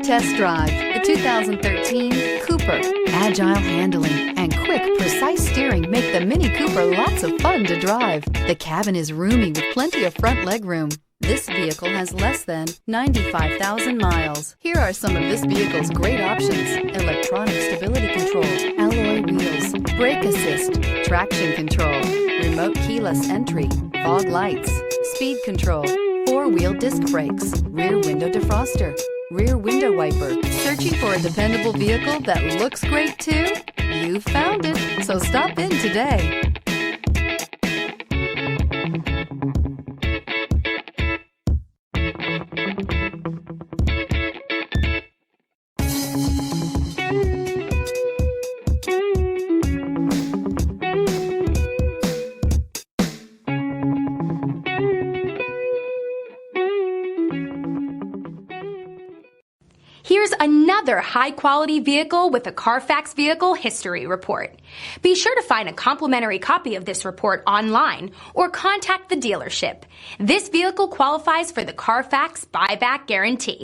Come test drive the 2013 Cooper. Agile handling and quick, precise steering make the MINI Cooper lots of fun to drive. The cabin is roomy with plenty of front legroom. This vehicle has less than 95,000 miles. Here are some of this vehicle's great options: electronic stability control, alloy wheels, brake assist, traction control, remote keyless entry, fog lights, speed control, four-wheel disc brakes, rear window defroster, rear window wiper. Searching for a dependable vehicle that looks great too? You found it, so stop in today. Here's another high-quality vehicle with a Carfax Vehicle History Report. Be sure to find a complimentary copy of this report online or contact the dealership. This vehicle qualifies for the Carfax Buyback Guarantee.